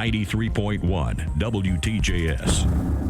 93.1 WTJS.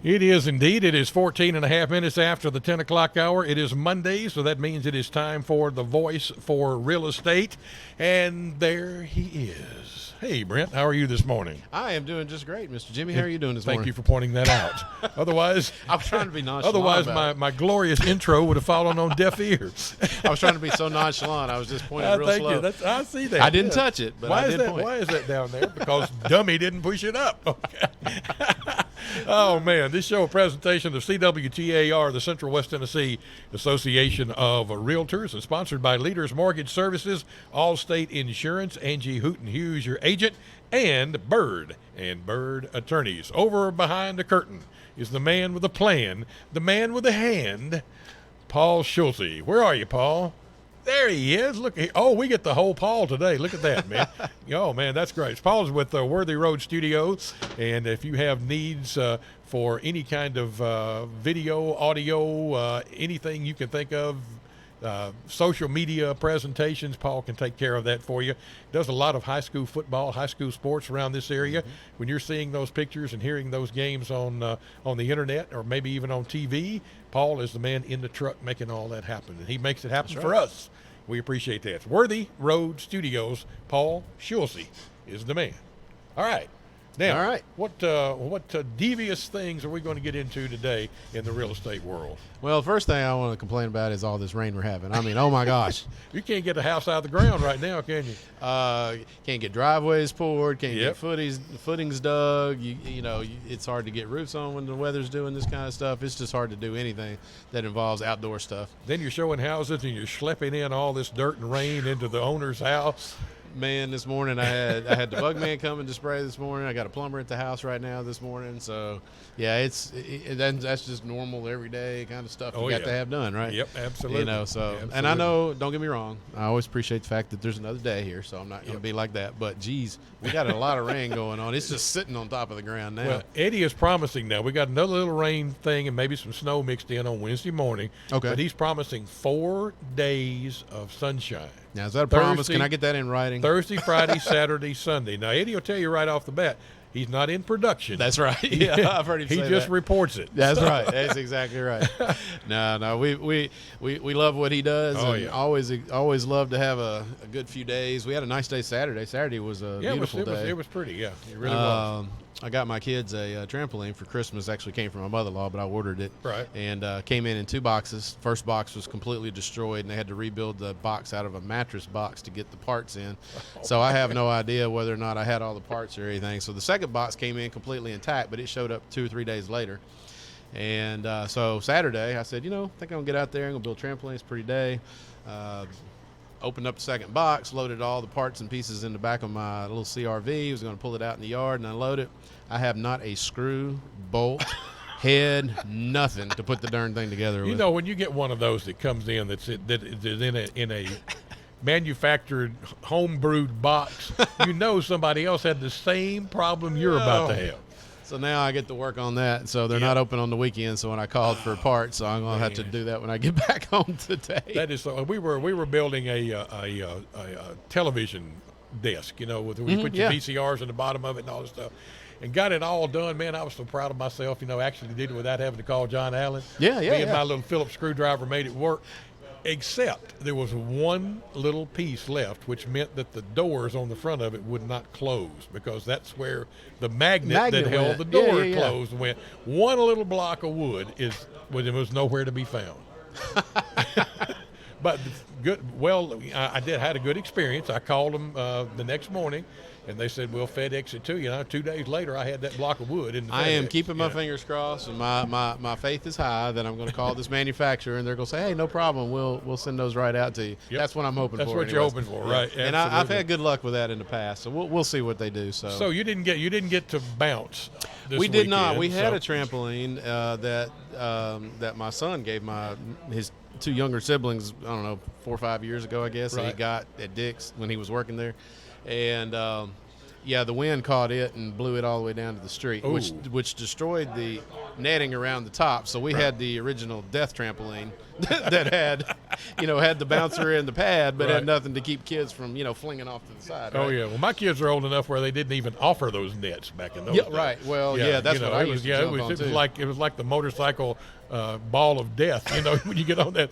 It is indeed. It is 14 and a half minutes after the 10 o'clock hour. It is Monday, so that means it is time for the voice for real estate. And there he is. Hey, Brent, how are you this morning? I am doing just great, Mr. Jimmy. How are you doing this morning? Thank you for pointing that out. Otherwise, I was trying to be nonchalant. Otherwise, my glorious intro would have fallen on deaf ears. I was trying to be so nonchalant. I was just pointing real slow. Thank you. I see that. I didn't touch it, but I did point. Why is that down there? Because Dummy didn't push it up. Okay. Oh, man. This show a presentation of CWTAR, the Central West Tennessee Association of Realtors, and sponsored by Leaders Mortgage Services, Allstate Insurance, Angie Hooten Hughes, your agent, and Bird Attorneys. Over behind the curtain is the man with a plan, the man with a hand, Paul Schulte. Where are you, Paul? There he is. Look, we get the whole Paul today. Look at that, man. Oh, man, that's great. Paul's with Worthy Road Studios, and if you have needs for any kind of video, audio, anything you can think of, social media presentations, Paul can take care of that for you. Does a lot of high school football, high school sports around this area. Mm-hmm. When you're seeing those pictures and hearing those games on the internet or maybe even on TV, Paul is the man in the truck making all that happen, and he makes it happen for us. We appreciate that. Worthy Road Studios, Paul Schulte is the man. All right. Now, all right. What devious things are we going to get into today in the real estate world? Well, first thing I want to complain about is all this rain we're having. I mean, oh my gosh. You can't get a house out of the ground right now, can you? Can't get driveways poured, can't get footings dug. It's hard to get roofs on when the weather's doing this kind of stuff. It's just hard to do anything that involves outdoor stuff. Then you're showing houses and you're schlepping in all this dirt and rain into the owner's house. Man, this morning I had the bug man coming to spray this morning. I got a plumber at the house right now this morning. So, yeah, that's just normal everyday kind of stuff you got to have done, right? Yep, absolutely. Absolutely. And I know, don't get me wrong, I always appreciate the fact that there's another day here, so I'm not going to be like that. But, geez, we got a lot of rain going on. It's just sitting on top of the ground now. Well, Eddie is promising now. We got another little rain thing and maybe some snow mixed in on Wednesday morning. Okay. But he's promising 4 days of sunshine. Now, is that a promise? Can I get that in writing? Thursday, Friday, Saturday, Sunday. Now, Eddie will tell you right off the bat, he's not in production. That's right. Yeah, I've heard him say that. He just reports it. That's right. That's exactly right. No, we love what he does. Oh, and always love to have a good few days. We had a nice day Saturday. Saturday was a beautiful day. It was pretty, yeah. It really was. I got my kids a trampoline for Christmas. Actually came from my mother-in-law, but I ordered it. Right. And came in 2 boxes. First box was completely destroyed, and they had to rebuild the box out of a mattress box to get the parts in. So I have no idea whether or not I had all the parts or anything. So the second box came in completely intact, but it showed up 2 or 3 days later. And so Saturday, I said, I think I'm going to get out there and go build a trampoline. It's a pretty day. Opened up the second box, loaded all the parts and pieces in the back of my little CRV. Was going to pull it out in the yard and unload it. I have not a screw, bolt, head, nothing to put the darn thing together with. When you get one of those that comes in that is in a manufactured, home-brewed box, somebody else had the same problem you're about to have. So now I get to work on that. So they're not open on the weekend. So when I called for parts, so I'm going to have to do that when I get back home today. That is so. We were building a television desk, we put your VCRs in the bottom of it and all this stuff, and got it all done. Man, I was so proud of myself. Actually did it without having to call John Allen. Me and my little Phillips screwdriver made it work. Except there was one little piece left, which meant that the doors on the front of it would not close, because that's where the magnet that held the door closed went. One little block of wood was nowhere to be found. But good. Well, I had a good experience. I called them the next morning, and they said, we'll FedEx it to you. 2 days later, I had that block of wood in the FedEx. I am keeping my fingers crossed, and my faith is high that I'm going to call this manufacturer, and they're going to say, hey, no problem. We'll send those right out to you. Yep. That's what I'm hoping for. That's what you're hoping for, right? And I've had good luck with that in the past, so we'll see what they do. So you didn't get to bounce this We did weekend, not. We had a trampoline that my son gave his 2 younger siblings, I don't know, 4 or 5 years ago, I guess. Right. He got at Dick's when he was working there. And, the wind caught it and blew it all the way down to the street, which destroyed the netting around the top. So we had the original death trampoline that had had the bouncer and the pad, but Right. had nothing to keep kids from, flinging off to the side. Oh right? yeah. Well, my kids are old enough where they didn't even offer those nets back in those Yeah, days. right. Well, yeah, that's what I used to jump on, it was too. like the motorcycle ball of death. When you get on that.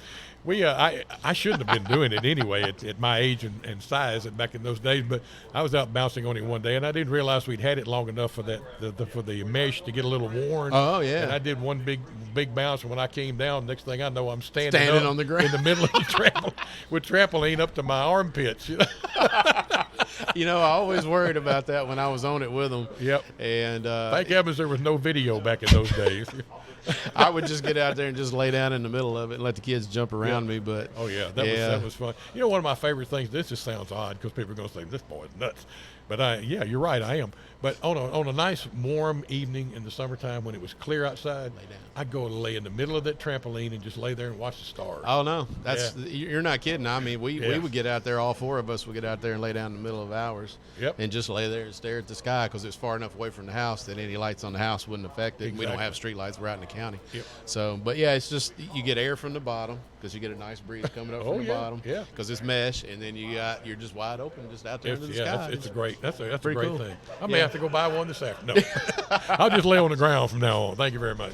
I shouldn't have been doing it anyway at my age and size back in those days. But I was out bouncing on it one day, and I didn't realize we'd had it long enough for for the mesh to get a little worn. Oh, yeah. And I did one big bounce, and when I came down, next thing I know, I'm standing up on the ground in the middle of the with trampoline up to my armpits. I always worried about that when I was on it with them. Yep. And Thank heavens there was no video back in those days. I would just get out there and just lay down in the middle of it and let the kids jump around me. But oh yeah, that was fun. One of my favorite things. This just sounds odd because people are going to say this boy's nuts, but you're right, I am. But on a nice warm evening in the summertime when it was clear outside, I'd go and lay in the middle of that trampoline and just lay there and watch the stars. Oh no, you're not kidding. I mean, we would get out there. All four of us would get out there and lay down in the middle of ours. Yep. And just lay there and stare at the sky because it's far enough away from the house that any lights on the house wouldn't affect it. Exactly. We don't have street lights. We're out in the county. Yep. So, but yeah, it's just you get air from the bottom because you get a nice breeze coming up from the bottom. Yeah. Because it's mesh, and then you're just wide open, just out there into the sky. That's a great pretty great cool. thing. I may have to go buy one this afternoon. No, I'll just lay on the ground from now on. Thank you very much.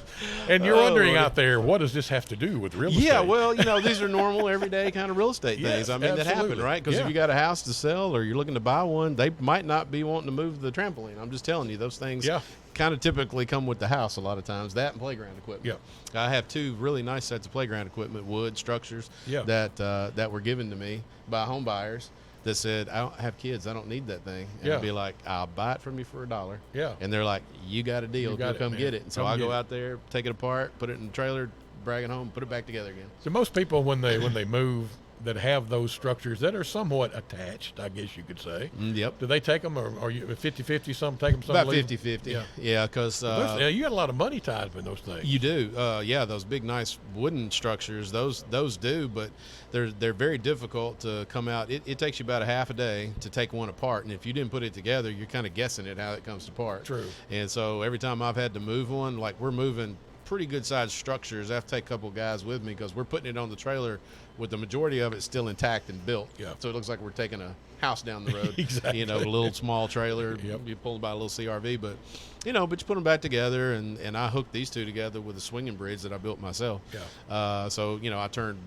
And you're wondering out there, what does this have to do with real estate? Yeah, well, these are normal, everyday kind of real estate things. Yes, I mean, that happen, absolutely. right? Because Yeah. if you got a house to sell or you're looking to buy one, they might not be wanting to move the trampoline. I'm just telling you, those things kind of typically come with the house a lot of times. That and playground equipment. I have two really nice sets of playground equipment, wood structures that were given to me by home buyers that said, I don't have kids, I don't need that thing. And I'd be like, I'll buy it from you for $1. Yeah. And they're like, you got a deal, come get it. And so I go get it. out there, take it apart, put it in the trailer, drag it home, put it back together again. So most people when they move that have those structures that are somewhat attached, I guess you could say. Yep. Do they take them, or are you 50-50? Some take them, some About leave? 50-50. Yeah, because you got a lot of money tied up in those things. you do. Those big, nice wooden structures, those do, but they're very difficult to come out. It takes you about a half a day to take one apart, and if you didn't put it together, you're kind of guessing at how it comes apart. True. And so every time I've had to move one, like we're moving pretty good sized structures, I have to take a couple guys with me because we're putting it on the trailer with the majority of it still intact and built. Yeah. So it looks like we're taking a house down the road. Exactly. A little small trailer. Yep. You pull about a little CRV, but you put them back together, and I hooked these two together with a swinging bridge that I built myself. Yeah. So I turned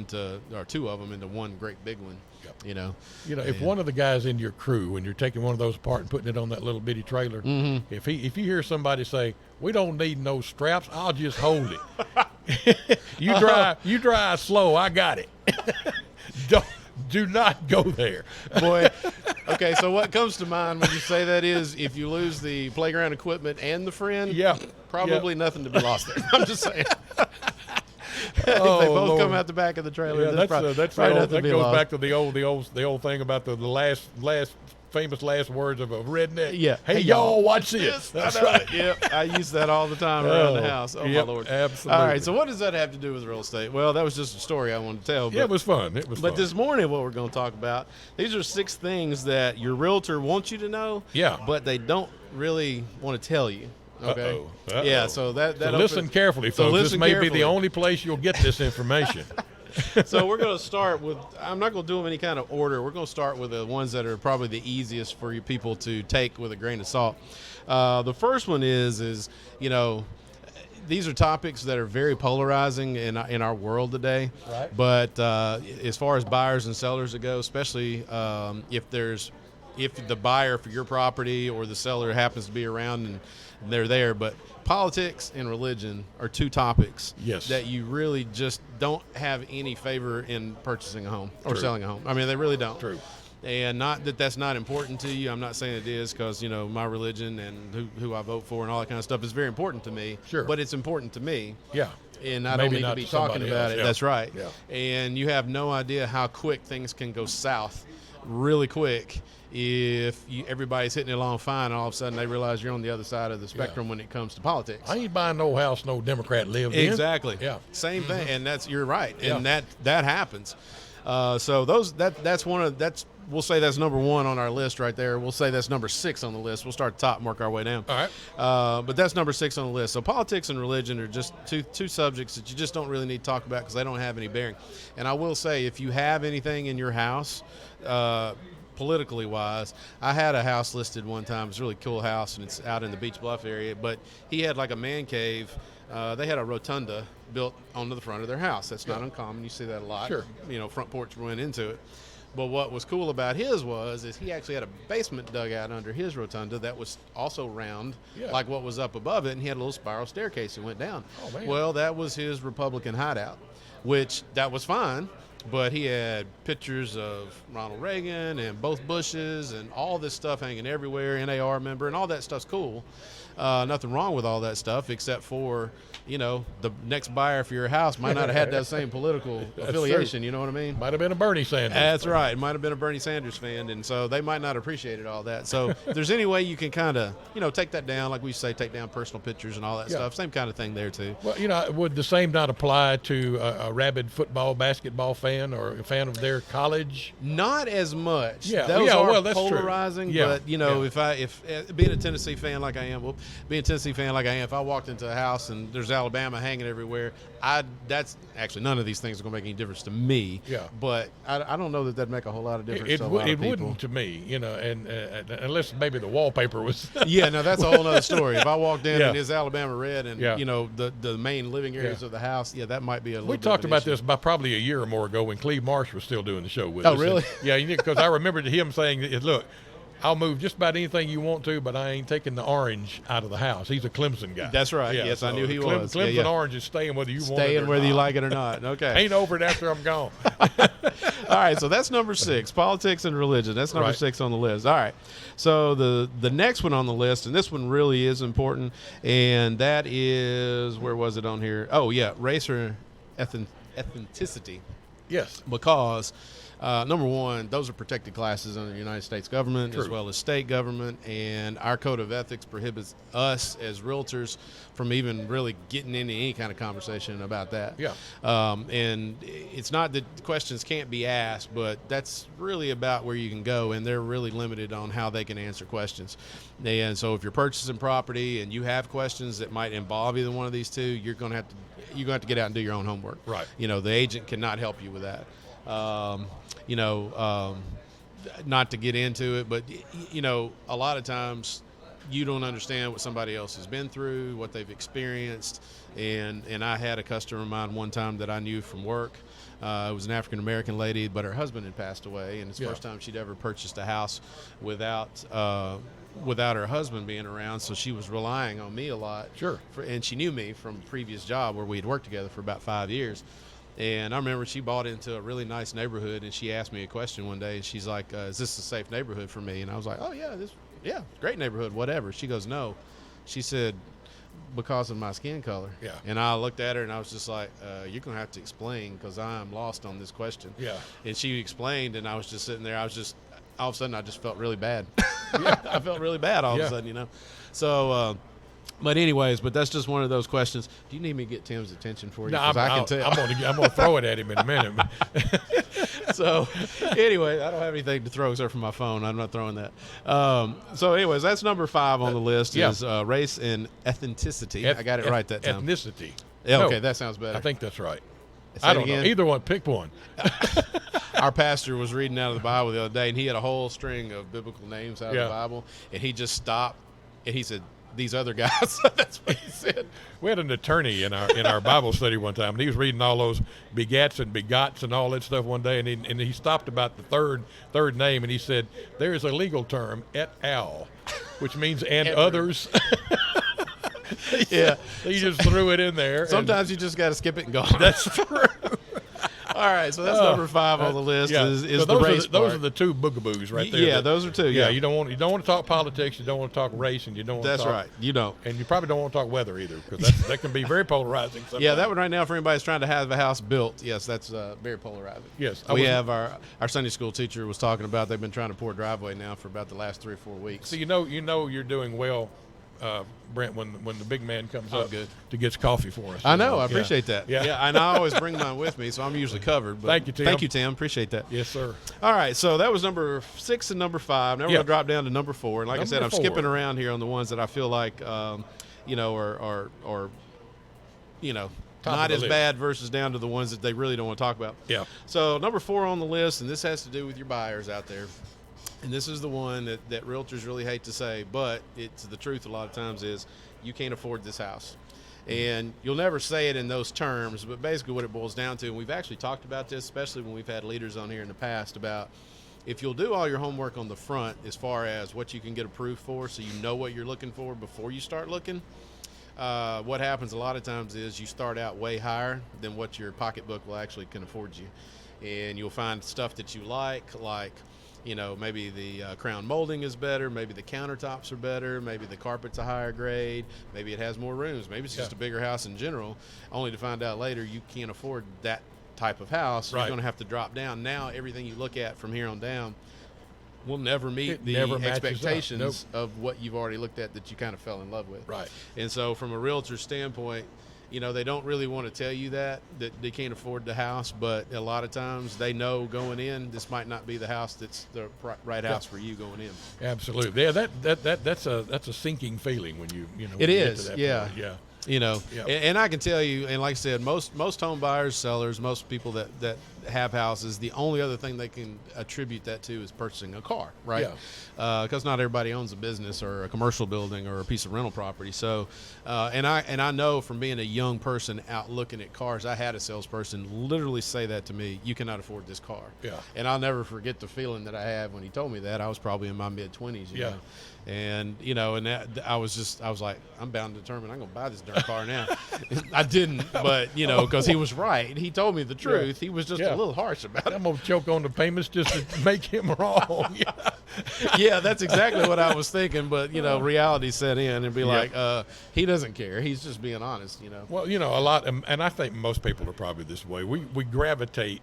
two of them into one great big one. Yep. If one of the guys in your crew, when you're taking one of those apart and putting it on that little bitty trailer, if you hear somebody say, "We don't need no straps, I'll just hold it." You drive slow, I got it. Do not go there. Boy, okay, so what comes to mind when you say that is if you lose the playground equipment and the friend, probably nothing to be lost there. I'm just saying. If they both Lord. come out the back of the trailer, Yeah, that goes back to the old thing about the last famous last words of a redneck. Yeah. Hey, y'all, watch this. That's right. Yeah, I use that all the time around the house. Oh, my Lord. Absolutely. All right, so what does that have to do with real estate? Well, that was just a story I wanted to tell. It was fun. But this morning, what we're going to talk about, these are 6 things that your realtor wants you to know, but they don't really want to tell you. Okay. Uh-oh. Yeah, so that listen carefully, folks. This may be the only place you'll get this information. So we're going to start with, I'm not going to do them in any kind of order. We're going to start with the ones that are probably the easiest for you people to take with a grain of salt. The first one is these are topics that are very polarizing in our world today. Right. But as far as buyers and sellers go, especially if the buyer for your property or the seller happens to be around and they're there, but politics and religion are 2 topics that you really just don't have any favor in purchasing a home or selling a home. I mean, they really don't. True. And not that that's not important to you. I'm not saying it is, because my religion and who I vote for and all that kind of stuff is very important to me. Sure. But it's important to me. Yeah. And I Maybe don't need not to be to somebody talking about else. it. Yeah. That's right. Yeah. And you have no idea how quick things can go south really quick if everybody's hitting it along fine and all of a sudden they realize you're on the other side of the spectrum when it comes to politics. I ain't buying no house no Democrat lives in. Exactly. Yeah. Same thing. And you're right. Yeah. And that happens. So that's we'll say that's number 1 on our list right there. We'll say that's number 6 on the list. We'll start at the top and work our way down. All right. But that's number 6 on the list. So politics and religion are just two subjects that you just don't really need to talk about because they don't have any bearing. And I will say, if you have anything in your house, politically wise, I had a house listed one time. It's a really cool house, and it's out in the Beach Bluff area. But he had like a man cave. They had a rotunda built onto the front of their house. That's not uncommon. You see that a lot. Sure. Front porch went into it. But what was cool about his is he actually had a basement dug out under his rotunda that was also round, like what was up above it, and he had a little spiral staircase that went down. Oh, man. Well, that was his Republican hideout, which that was fine. But he had pictures of Ronald Reagan and both Bushes and all this stuff hanging everywhere, NAR member, and all that stuff's cool. Nothing wrong with all that stuff except for, the next buyer for your house might not have had that same political affiliation, you know what I mean? Might have been a Bernie Sanders. That's right. It might have been a Bernie Sanders fan, and so they might not have appreciated all that. So if there's any way you can kind of, take that down, like we say, take down personal pictures and all that stuff, same kind of thing there too. Well, would the same not apply to a rabid football, basketball fan or a fan of their college? Not as much. Yeah, those are that's polarizing. True. But if being a Tennessee fan like I am, if I walked into a house and there's Alabama hanging everywhere, that's actually none of these things are going to make any difference to me. Yeah. But I don't know that'd make a whole lot of difference to a lot of it people. wouldn't to me, and unless maybe the wallpaper was. Yeah, no, that's a whole other story. If I walked in and it's Alabama red and the main living areas of the house, that might be a little. We bit talked of an about issue. this about probably a year or more ago when Cleve Marsh was still doing the show with us. Oh, really? Because I remembered him saying, "Look, I'll move just about anything you want to, but I ain't taking the orange out of the house." He's a Clemson guy. That's right. Yeah, yes, I knew he was. Clemson orange is staying whether you want it or staying whether not. you like it or not. Okay. Ain't over it after I'm gone. All right, so that's number 6, politics and religion. That's number 6 on the list. All right, so the next one on the list, and this one really is important, and that is, where was it on here? Oh, yeah, race or ethnicity. Yes. Because number 1, those are protected classes under the United States government as well as state government, and our code of ethics prohibits us as realtors from even really getting into any kind of conversation about that. Yeah. And it's not that questions can't be asked, but that's really about where you can go, and they're really limited on how they can answer questions. And so if you're purchasing property and you have questions that might involve either one of these two, you're going to have to get out and do your own homework. Right. The agent cannot help you with that. Not to get into it, but a lot of times you don't understand what somebody else has been through, what they've experienced. And I had a customer of mine one time that I knew from work. It was an African American lady, but her husband had passed away, and it's the first time she'd ever purchased a house without her husband being around. So she was relying on me a lot. Sure. And she knew me from a previous job where we had worked together for about 5 years. And I remember she bought into a really nice neighborhood, and she asked me a question one day, and she's like, is this a safe neighborhood for me? And I was like, oh, yeah, great neighborhood, whatever. She goes, no. She said, because of my skin color. Yeah. And I looked at her, and I was just like, you're going to have to explain because I'm lost on this question. Yeah. And she explained, and I was just sitting there. All of a sudden, I just felt really bad. I felt really bad all of a sudden, So, but anyways, that's just one of those questions. Do you need me to get Tim's attention for you? No, I can tell. I'm gonna throw it at him in a minute. So, anyway, I don't have anything to throw except for my phone. I'm not throwing that. So, anyways, that's number 5 on the list is race and ethnicity. I got it right that time. Ethnicity. Yeah, okay, No, that sounds better. I think that's right. Say I it don't again. know. Either one. Pick one. Our pastor was reading out of the Bible the other day, and he had a whole string of biblical names out of the Bible, and he just stopped, and he said, these other guys. That's what he said. We had an attorney in our Bible study one time, and he was reading all those begats and begots and all that stuff one day, and he stopped about the third name, and he said, there is a legal term, et al., which means and others. Yeah. He just threw it in there. Sometimes you just got to skip it and go on. That's true. All right, so that's number 5 on the list is so the race part. those are the two boogaboos right there. Yeah, those are two. Yeah, you don't want to talk politics, you don't want to talk race, and you don't want to talk. That's right. You don't. And you probably don't want to talk weather either, because that can be very polarizing sometimes. Yeah, that one right now for anybody that's trying to have a house built, yes, that's very polarizing. Yes. We have our Sunday school teacher was talking about they've been trying to pour driveway now for about the last 3 or 4 weeks. So you know you're doing well Brent, when the big man comes up good. to get coffee for us. I know. I appreciate that. Yeah. And I always bring mine with me, so I'm usually covered. But Thank you, Tim. Thank you, Tim. Appreciate that. Yes, sir. All right, so that was number 6 and number 5. Now we're Yeah. going to drop down to number 4. And like I said, Number I'm 4. skipping around here on the ones that I feel like, are Top not of the as list. bad versus down to the ones that they really don't want to talk about. Yeah. So number 4 on the list, and this has to do with your buyers out there. And this is the one that realtors really hate to say, but it's the truth a lot of times is you can't afford this house. And you'll never say it in those terms, but basically what it boils down to, and we've actually talked about this, especially when we've had leaders on here in the past, about if you'll do all your homework on the front as far as what you can get approved for so you know what you're looking for before you start looking, what happens a lot of times is you start out way higher than what your pocketbook will actually can afford you. And you'll find stuff that you like, maybe the crown molding is better, maybe the countertops are better, maybe the carpet's a higher grade, maybe it has more rooms, maybe it's just a bigger house in general, only to find out later you can't afford that type of house. Right. You're going to have to drop down. Now everything you look at from here on down will never meet It the never matches up. expectations Nope. of what you've already looked at that you kind of fell in love with. Right. And so from a realtor standpoint, they don't really want to tell you that they can't afford the house, but a lot of times they know going in, this might not be the house that's the right house for you going in. Absolutely. Yeah, that's a sinking feeling when you It when you get is, to that yeah. point. Yeah. Yeah. And I can tell you, and like I said, most home buyers, sellers, most people that have houses, the only other thing they can attribute that to is purchasing a car, right? Yeah. Because not everybody owns a business or a commercial building or a piece of rental property. So, and I know from being a young person out looking at cars, I had a salesperson literally say that to me: "You cannot afford this car." Yeah. And I'll never forget the feeling that I had when he told me that. I was probably in my mid-20s. You Yeah. know? And and that, I was like, I'm bound and determined I'm gonna buy this darn car now. I didn't, but because he was right. He told me the truth. He was just a little harsh about it. I'm gonna choke on the payments just to make him wrong. Yeah, that's exactly what I was thinking. But reality set in and be like, he doesn't care. He's just being honest. Well, a lot, and I think most people are probably this way. We gravitate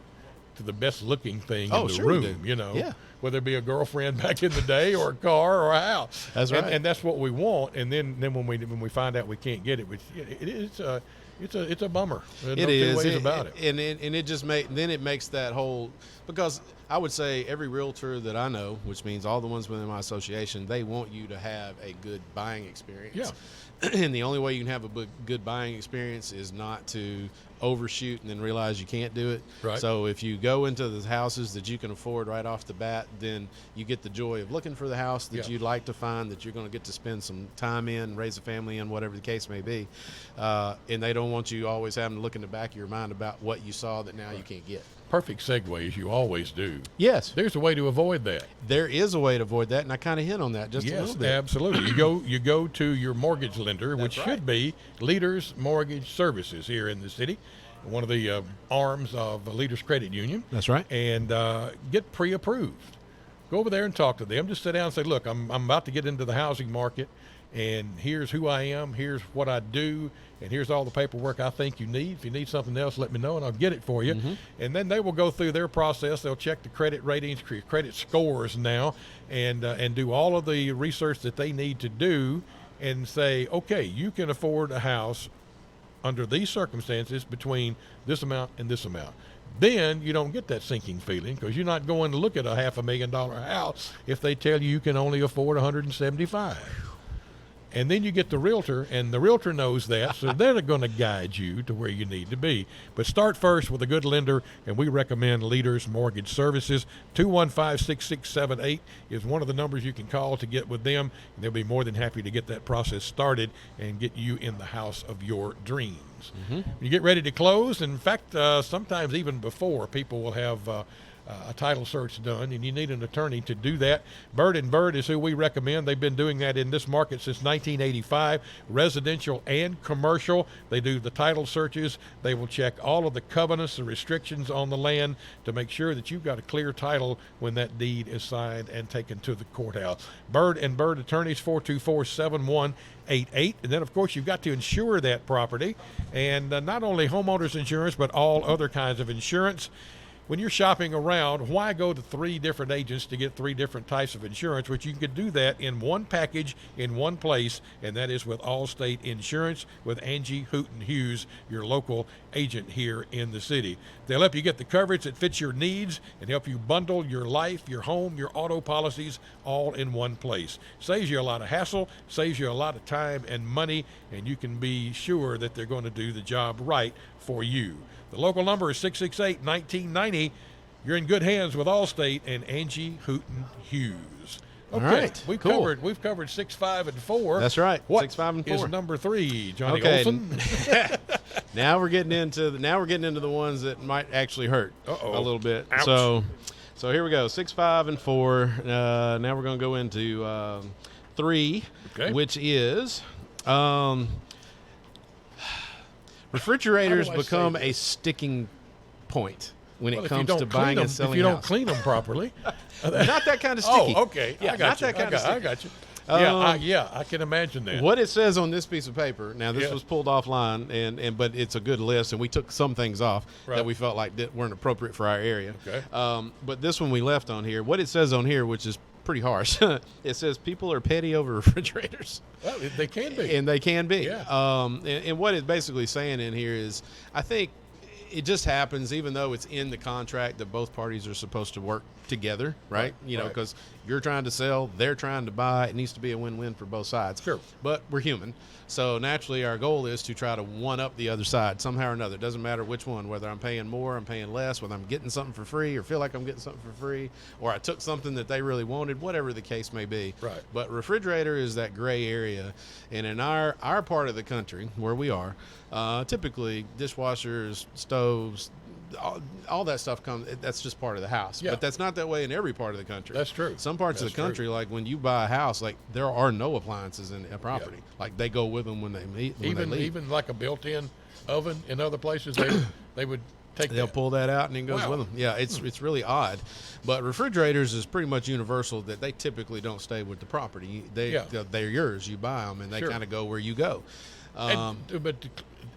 to the best looking thing in the sure we room, do. Yeah. whether it be a girlfriend back in the day or a car or a house. That's right. And that's what we want. And then when we find out we can't get it, it's a bummer. There's no two ways about it. And it just makes that whole, because I would say every realtor that I know, which means all the ones within my association, they want you to have a good buying experience. Yeah. And the only way you can have a good buying experience is not to overshoot and then realize you can't do it. Right. So if you go into the houses that you can afford right off the bat, then you get the joy of looking for the house that you'd like to find, that you're going to get to spend some time in, raise a family in, whatever the case may be. And they don't want you always having to look in the back of your mind about what you saw that now you can't get. Perfect segue, as you always do. Yes. There's a way to avoid that. There is a way to avoid that, and I kind of hint on that just a Yes, little bit. absolutely. You go to your mortgage lender, which right. should be Leaders Mortgage Services here in the city, one of the arms of Leaders Credit Union. That's right. And get pre-approved. Go over there and talk to them. Just sit down and say, look, I'm about to get into the housing market, and here's who I am, here's what I do, and here's all the paperwork I think you need. If you need something else, let me know, and I'll get it for you. Mm-hmm. And then they will go through their process. They'll check the credit ratings, credit scores now, and do all of the research that they need to do and say, okay, you can afford a house under these circumstances between this amount and this amount. Then you don't get that sinking feeling, because you're not going to look at a $500,000 house if they tell you can only afford $175,000. And then you get the realtor, and the realtor knows that, so they're going to guide you to where you need to be. But start first with a good lender, and we recommend Leaders Mortgage Services. 215-6678 is one of the numbers you can call to get with them, and they'll be more than happy to get that process started and get you in the house of your dreams. Mm-hmm. You get ready to close. In fact, sometimes even before, people will have a title search done, and you need an attorney to do that. Bird & Bird is who we recommend. They've been doing that in this market since 1985, residential and commercial. They do the title searches. They will check all of the covenants, the restrictions on the land to make sure that you've got a clear title when that deed is signed and taken to the courthouse. Bird & Bird Attorneys, 424-7188. And then, of course, you've got to insure that property, and not only homeowners insurance, but all other kinds of insurance. when you're shopping around, why go to 3 different agents to get 3 different types of insurance, which you can do that in one package in one place, and that is with Allstate Insurance with Angie Hooten Hughes, your local agent here in the city. They'll help you get the coverage that fits your needs and help you bundle your life, your home, your auto policies all in one place. Saves you a lot of hassle, saves you a lot of time and money, and you can be sure that they're going to do the job right for you. The local number is 668-1990. You're in good hands with Allstate and Angie Hooten Hughes. Okay, All right, cool. We've covered 6, 5, and 4. That's right. What 6, 5, and 4 is number 3, Johnny Okay. Olson? Now we're getting into the ones that might actually hurt a little bit. Ouch. So here we go. 6, 5, and 4. Now we're going to go into 3, Okay. which is refrigerators How do I become say a sticking point when Well, it if you comes don't to clean buying them, and selling if you a don't house. clean them properly. Not that kind of sticky. Oh, okay. Yeah, I got not you. that kind of I sticky. got you. I can imagine that. What it says on this piece of paper. Now this Yeah. was pulled offline, but it's a good list, and we took some things off Right. that we felt like weren't appropriate for our area. Okay. But this one we left on here. What it says on here, which is pretty harsh, it says people are petty over refrigerators, Well, they can be. and they can be. Yeah. And what it's basically saying in here is, I think it just happens, even though it's in the contract that both parties are supposed to work together, right? You know, right. because you're trying to sell, they're trying to buy. It needs to be a win-win for both sides. Sure. But we're human. So naturally, our goal is to try to one-up the other side somehow or another. It doesn't matter which one, whether I'm paying more, I'm paying less, whether I'm getting something for free or feel like I'm getting something for free, or I took something that they really wanted, whatever the case may be. Right. But refrigerator is that gray area. And in our part of the country, where we are, typically dishwashers, stoves, all that stuff comes. That's just part of the house. Yeah. But that's not that way in every part of the country. That's true. Some parts of That's the country, like when you buy a house, like there are no appliances in a property. Like they go with them when they meet. When they leave. Even like a built-in oven in other places, they would take They'll that. pull that out and it goes Wow. with them. Yeah, it's really odd. But refrigerators is pretty much universal that they typically don't stay with the property. They're yours. You buy them and they Sure. kind of go where you go.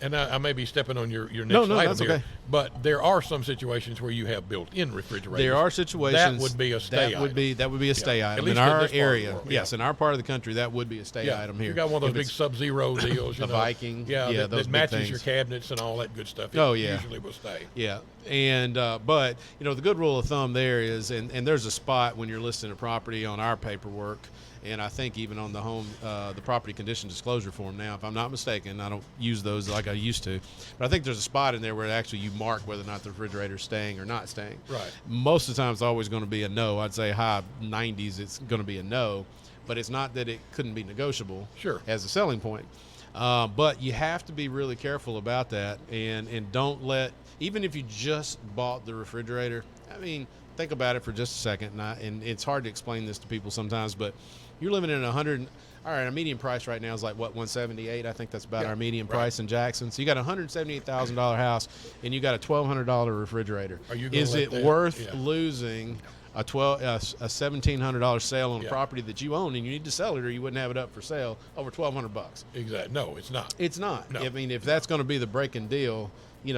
And I may be stepping on your next No, item that's here, okay. but there are some situations where you have built-in refrigerators. There are situations that would be a stay that would be a stay At item least in in our this part of the area. world, Yes, yeah. in our part of the country, that would be a stay item here. You got one of If those big it's Sub-Zero deals, a Viking, that those big matches your things. cabinets and all that good stuff. It Oh, yeah. usually will stay. Yeah, and but the good rule of thumb there is, and there's a spot when you're listing a property on our paperwork, and I think even on the property condition disclosure form now, if I'm not mistaken, I don't use those like I used to, but I think there's a spot in there where actually you mark whether or not the refrigerator's staying or not staying. Right. Most of the time it's always going to be a no. I'd say high 90s it's going to be a no, but it's not that it couldn't be negotiable. Sure. As a selling point. But you have to be really careful about that, and don't let, even if you just bought the refrigerator, I mean, think about it for just a second, and it's hard to explain this to people sometimes, but you're living in all right, our median price right now is like, what, $178? I think that's about our median price in Jackson. So you got a $178,000 house, and you got a $1,200 refrigerator. Are you gonna Is let it that- worth yeah. losing a $1,700 sale on a Yeah. property that you own, and you need to sell it or you wouldn't have it up for sale, over $1,200? Exactly. No, it's not. It's not. No. I mean, if that's going to be the breaking deal,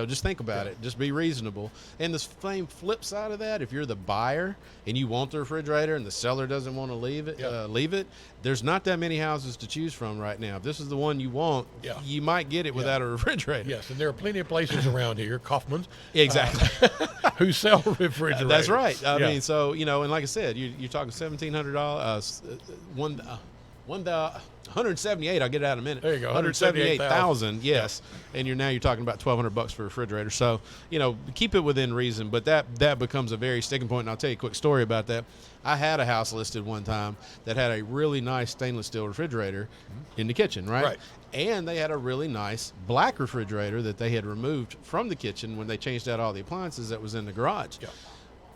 just think about it. Just be reasonable. And the same flip side of that, if you're the buyer and you want the refrigerator and the seller doesn't want to leave it, there's not that many houses to choose from right now. If this is the one you want, you might get it without a refrigerator. Yes, and there are plenty of places around here, Kaufman's, Exactly. who sell refrigerators. That's right. I Yeah. mean, so, and like I said, you're talking $1,700, $178. I'll get it out in a minute. There you go, $178,000. Yes, and you're talking about $1,200 for a refrigerator. So keep it within reason. But that becomes a very sticking point. And I'll tell you a quick story about that. I had a house listed one time that had a really nice stainless steel refrigerator in the kitchen, right? Right. And they had a really nice black refrigerator that they had removed from the kitchen when they changed out all the appliances that was in the garage. Yeah.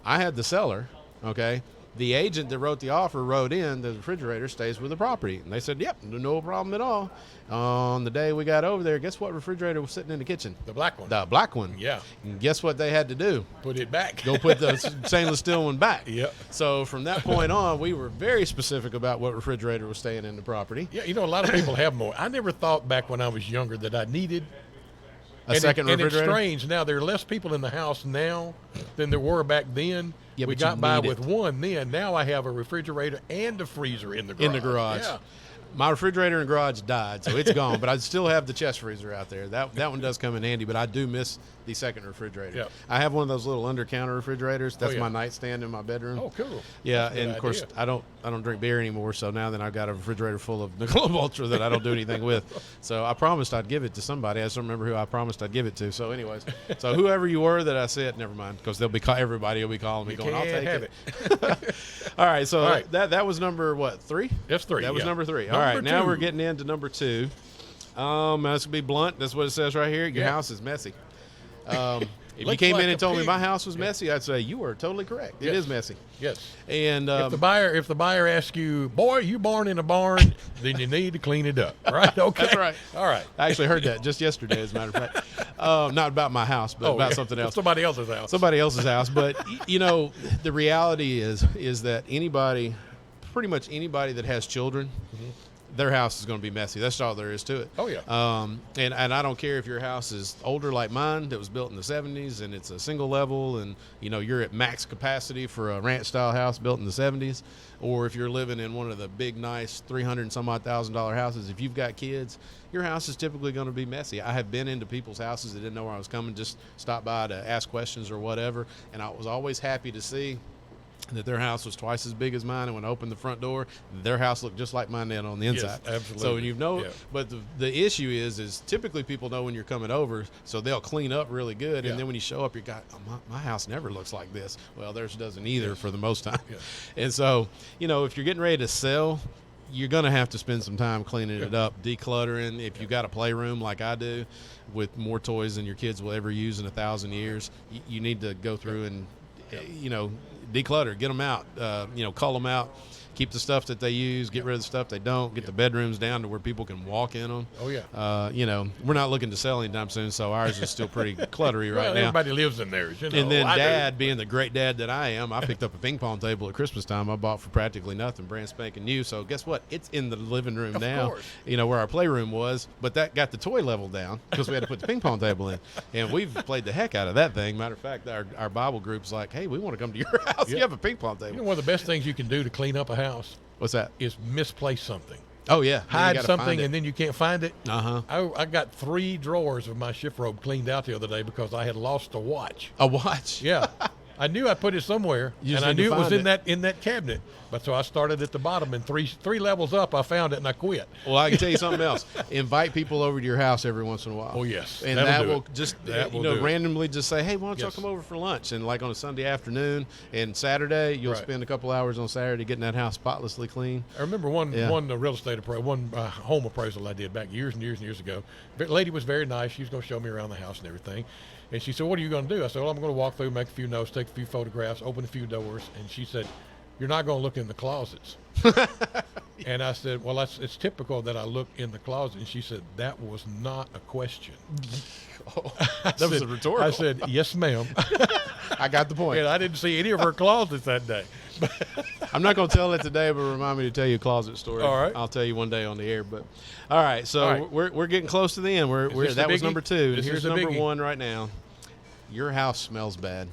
I had the seller, okay? The agent that wrote the offer wrote in the refrigerator stays with the property. And they said, yep, no problem at all. On the day we got over there, guess what refrigerator was sitting in the kitchen? The black one. The black one. Yeah. And guess what they had to do? Put it back. Go put the stainless steel one back. Yep. So from that point on, we were very specific about what refrigerator was staying in the property. Yeah, a lot of people have more. I never thought back when I was younger that I needed A second refrigerator? And it's strange. Now, there are less people in the house now than there were back then. Yeah, we but got you by need with it. one then. Now I have a refrigerator and a freezer in the garage. In the garage. Yeah. My refrigerator in the garage died, so it's gone. But I still have the chest freezer out there. That one does come in handy, but I do miss the second refrigerator. Yep. I have one of those little under counter refrigerators. That's yeah. my nightstand in my bedroom. Oh, cool. Yeah, That's a good and of course idea. I don't drink beer anymore, so now then I've got a refrigerator full of Michelob Ultra that I don't do anything with. So I promised I'd give it to somebody. I just don't remember who I promised I'd give it to. So anyways, so whoever you were that I said, never mind, because everybody will be calling me You going, I'll can't take have it. All right, so All right. that was number what, 3? That's 3. That was yeah. number 3. All Number right, now 2. we're getting into number 2. That's gonna be blunt. That's what it says right here. Your Yeah. house is messy. If you Looks came like in a and told me pig. my house was messy, I'd say you are totally correct. It Yes. is messy. Yes. And If the buyer asks you, boy, you born in a barn, then you need to clean it up. Right? Okay. That's right. All right. I actually heard that just yesterday, as a matter of fact. Not about my house, but about yeah. something else. Somebody else's house. Somebody else's house. But the reality is that pretty much anybody that has children, their house is going to be messy. That's all there is to it. Oh, yeah. And I don't care if your house is older like mine that was built in the 70s and it's a single level and you're at max capacity for a ranch style house built in the 70s, or if you're living in one of the big nice $300 and some odd $1,000 houses. If you've got kids, your house is typically going to be messy. I have been into people's houses that didn't know where I was coming, just stopped by to ask questions or whatever, and I was always happy to see that their house was twice as big as mine, and when I opened the front door, their house looked just like mine did on the inside. Yes, absolutely. So Yeah. but the issue is typically people know when you're coming over, so they'll clean up really good, Yeah. and then when you show up, you're got, my house never looks like this. Well, theirs doesn't either for the most time. Yeah. And so, if you're getting ready to sell, you're going to have to spend some time cleaning it up, decluttering. If you got a playroom like I do with more toys than your kids will ever use in 1,000 years, you need to go through and, declutter, get them out, cull them out, keep the stuff that they use, get rid of the stuff they don't, get the bedrooms down to where people can walk in them. Oh, yeah. We're not looking to sell anytime soon, so ours is still pretty cluttery right Well, now. everybody lives in theirs. And then I do. Dad, being the great dad that I am, I picked up a ping pong table at Christmas time. I bought for practically nothing, brand spanking new. So guess what? It's in the living room Of now, course. where our playroom was. But that got the toy level down because we had to put the ping pong table in. And we've played the heck out of that thing. Matter of fact, our Bible group's like, hey, we want to come to your house. Yeah. You have a ping pong table. One of the best things you can do to clean up a house What's that? is misplace something. Oh, yeah. Hide something and then you can't find it. Uh-huh. I got 3 drawers of my shift robe cleaned out the other day because I had lost a watch. A watch. Yeah. I knew I put it somewhere, You just and I need to knew it was find in that cabinet. But so I started at the bottom, and three levels up, I found it, and I quit. Well, I can tell you something else. Invite people over to your house every once in a while. Oh, yes. And That'll that do will it. just, That will do it. randomly just say, hey, why don't y'all Yes. come over for lunch? And like on a Sunday afternoon and Saturday, you'll Right. spend a couple hours on Saturday getting that house spotlessly clean. I remember one Yeah. real estate home appraisal I did back years and years and years ago. The lady was very nice. She was going to show me around the house and everything. And she said, what are you going to do? I said, well, I'm going to walk through, make a few notes, take a few photographs, open a few doors. And she said, you're not going to look in the closets. And I said, well, it's typical that I look in the closet. And she said, that was not a question. That was a rhetorical. I said, yes, ma'am. I got the point. And I didn't see any of her closets that day. I'm not going to tell it today, but remind me to tell you a closet story. All right. I'll tell you one day on the air. But all right, so All right. we're getting close to the end. this That the was biggie? number 2. And This is here's the number biggie. 1 right now. Your house smells bad.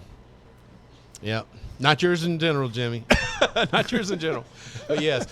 Yep. Not yours in general, Jimmy. Not yours in general. But yes,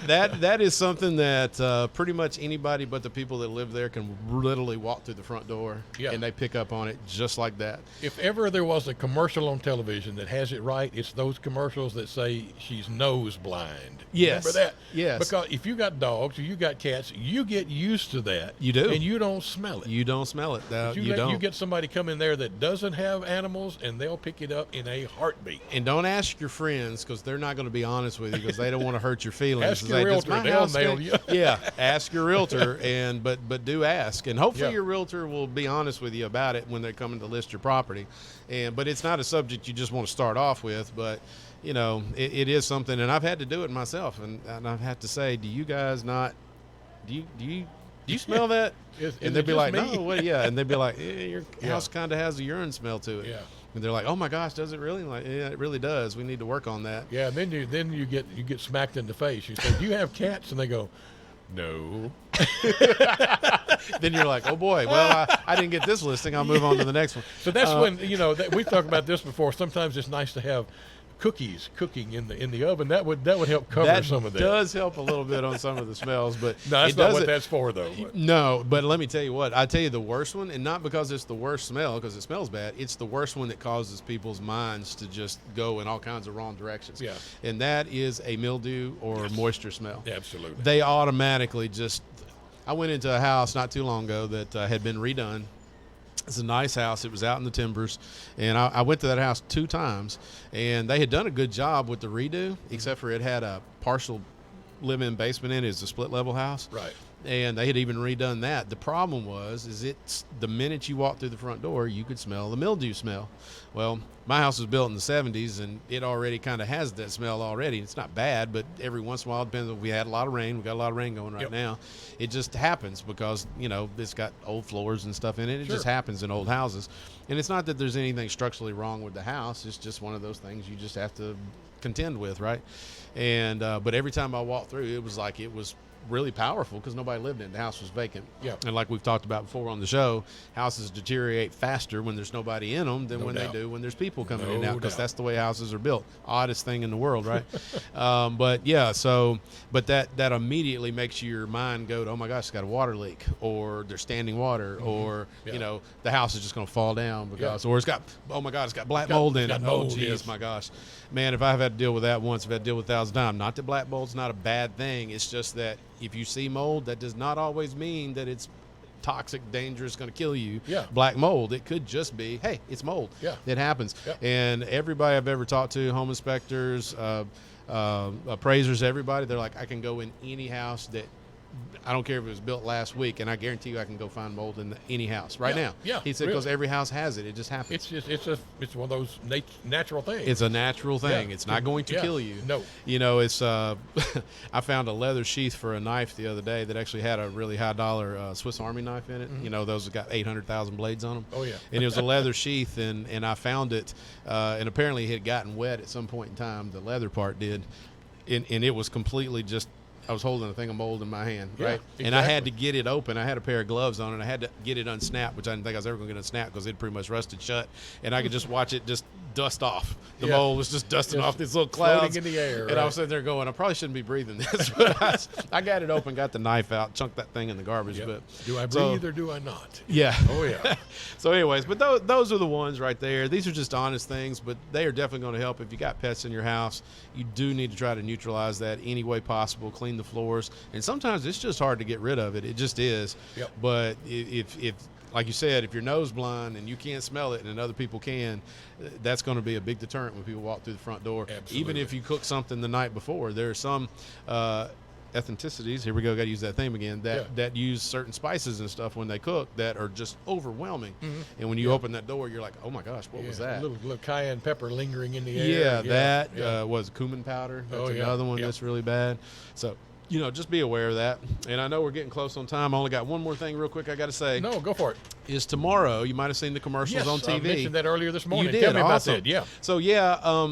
that is something that pretty much anybody but the people that live there can literally walk through the front door Yeah. and they pick up on it just like that. If ever there was a commercial on television that has it right, it's those commercials that say she's nose blind. Yes. Remember that? Yes. Because if you got dogs or you got cats, you get used to that. You do. And you don't smell it. You don't smell it. You don't. You get somebody come in there that doesn't have animals, and they'll pick it up in a heartbeat. And don't ask your friends because they're not going to be honest with you because they don't want to hurt your feelings. Ask It's your like, "Does realtor, my they'll house nail stink?" you. Yeah, ask your realtor, but do ask, and hopefully Yeah. your realtor will be honest with you about it when they're coming to list your property. But it's not a subject you just want to start off with, but it is something, and I've had to do it myself, and I've had to say, do you guys not? Do you smell that? Is And they'd it be just like, me? no, what? Yeah, and they'd be like, your Yeah. house kind of has a urine smell to it. Yeah. And they're like, oh my gosh, does it really? I'm like, yeah, it really does. We need to work on that. Yeah, and then you get smacked in the face. You say, "Do you have cats?" And they go, No. Then you're like, oh boy, well, I didn't get this listing. I'll move on to the next one. So that's when, we've talked about this before. Sometimes it's nice to have cookies cooking in the oven. That would help cover some of that. That does help a little bit on some of the smells, but No, that's not what that's for, though. No, but let me tell you what. I tell you the worst one, and not because it's the worst smell, because it smells bad. It's the worst one that causes people's minds to just go in all kinds of wrong directions. Yeah. And that is a mildew or moisture smell. Yeah, absolutely. They automatically just. I went into a house not too long ago that had been redone. It's a nice house. It was out in the timbers, and I went to that house 2 times, and they had done a good job with the redo, except for it had a partial live-in basement in it. It's a split-level house. Right. And they had even redone that. The problem is it's the minute you walk through the front door, you could smell the mildew smell. Well, my house was built in the 70s, and it already kind of has that smell already. It's not bad, but every once in a while, it depends. We had a lot of rain. We got a lot of rain going right now. It just happens because, it's got old floors and stuff in it. It just happens in old houses. And it's not that there's anything structurally wrong with the house. It's just one of those things you just have to contend with, right? And but every time I walked through, it was like it was really powerful because nobody lived in it. The house was vacant. Yeah. And like we've talked about before on the show, houses deteriorate faster when there's nobody in them than they do when there's people coming in and out, because that's the way houses are built. Oddest thing in the world, right? But that immediately makes your mind go to, oh my gosh, it's got a water leak, or there's standing water, or the house is just going to fall down because, or it's got, oh my God, it's got black mold in it. Oh geez, my gosh, man, if I've had to deal with that once, I've had to deal with 1,000 times. Not that black mold's not a bad thing. It's just that if you see mold, that does not always mean that it's toxic, dangerous, going to kill you. Yeah. Black mold, it could just be, hey, it's mold. Yeah. It happens. Yep. And everybody I've ever talked to, home inspectors, appraisers, everybody, they're like, I can go in any house that, I don't care if it was built last week, and I guarantee you I can go find mold in any house right now. Yeah, he said, because every house has it. It just happens. It's one of those natural things. It's a natural thing. It's not going to kill you. No. It's I found a leather sheath for a knife the other day that actually had a really high dollar Swiss Army knife in it. Mm-hmm. Those that got 800,000 blades on them. Oh yeah. And it was a leather sheath, and I found it, and apparently it had gotten wet at some point in time. The leather part did, and it was completely just. I was holding a thing of mold in my hand, right? Exactly. And I had to get it open. I had a pair of gloves on, and I had to get it unsnapped, which I didn't think I was ever going to get unsnapped because it pretty much rusted shut. And I could just watch it just dust off. The mold was just dusting off these little clouds. Floating in the air. And I was sitting there going, I probably shouldn't be breathing this. But I got it open, got the knife out, chunked that thing in the garbage. Yep. But do I breathe or do I not? Yeah. Oh, yeah. So anyways, but those are the ones right there. These are just honest things, but they are definitely going to help. If you got pets in your house, you do need to try to neutralize that any way possible, clean the floors. And sometimes it's just hard to get rid of it. It just is. Yep. But if like you said, if you're nose blind and you can't smell it and other people can, that's going to be a big deterrent when people walk through the front door. Absolutely. Even if you cook something the night before, there are some ethnicities, here we go, got to use that thing again, that use certain spices and stuff when they cook that are just overwhelming. Mm-hmm. And when you open that door, you're like, oh my gosh, what was that? A little cayenne pepper lingering in the air. That was cumin powder. That's another one that's really bad. So, just be aware of that. And I know we're getting close on time. I only got one more thing real quick I got to say. No, go for it. Is tomorrow, you might have seen the commercials on TV. I mentioned that earlier this morning. You did. Tell me awesome. about that. Yeah. So,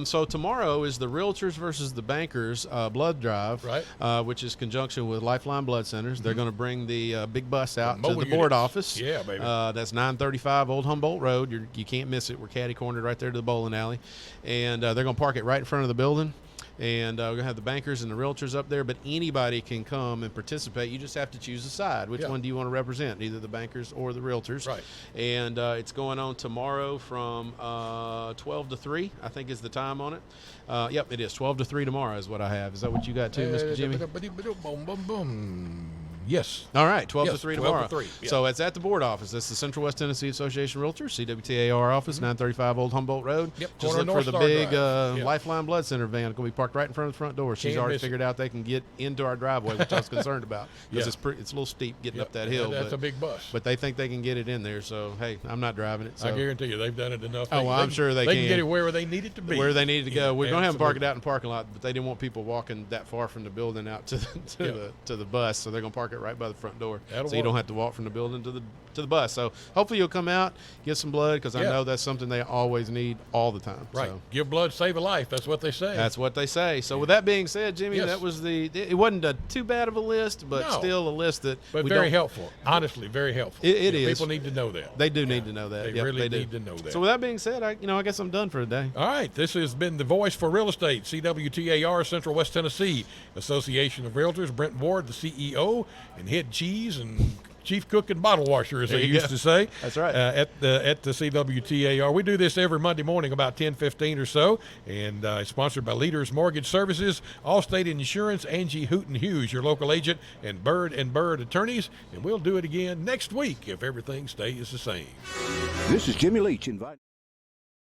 so tomorrow is the Realtors versus the Bankers blood drive, right? Which is conjunction with Lifeline Blood Centers. Mm-hmm. They're going to bring the big bus out to the board office. Yeah, baby. That's 935 Old Humboldt Road. You can't miss it. We're catty-cornered right there to the bowling alley. And they're going to park it right in front of the building. And we're going to have the bankers and the realtors up there, but anybody can come and participate. You just have to choose a side. Which one do you want to represent, either the bankers or the realtors? Right. And it's going on tomorrow from 12 to 3, I think is the time on it. Yep, it is. 12 to 3 tomorrow is what I have. Is that what you got too, Mr. Jimmy? Yes. All right, 12 to 3 tomorrow. 12 to 3, yeah. So it's at the board office. That's the Central West Tennessee Association Realtors, CWTAR office, 935 Old Humboldt Road. Yep. Just look for the big Lifeline Blood Center van. It's going to be parked right in front of the front door. She's already figured out they can get into our driveway, which I was concerned about because it's a little steep getting up that hill. That's a big bus. But they think they can get it in there. So, hey, I'm not driving it. So. I guarantee you they've done it enough. I'm sure they can. They can get it where they need it to be. Where they need it to go. We're going to have them park it out in the parking lot, but they didn't want people walking that far from the building out to the bus, so they're going to park it it right by the front door, That'll so you work. don't have to walk from the building to the bus. So hopefully you'll come out, get some blood, because I Yeah. know that's something they always need all the time. Right. So. Give blood, save a life. That's what they say. That's what they say. So with that being said, Jimmy, Yes. that was it wasn't too bad of a list, but No. still a list that but we very don't- helpful. Honestly, very helpful. It is. People need to know that. They do need to know that. They Yep, really do. need to know that. So with that being said, I guess I'm done for today. All right, this has been the voice for real estate, CWTAR, Central West Tennessee Association of Realtors. Brent Ward, the CEO, and head cheese and chief cook and bottle washer, as There they you used go. to say. That's right. At the CWTAR. We do this every Monday morning about 10:15 or so, and it's sponsored by Leaders Mortgage Services, Allstate Insurance, Angie Hooten Hughes, your local agent, and Bird Attorneys. And we'll do it again next week if everything stays the same. This is Jimmy Leach inviting.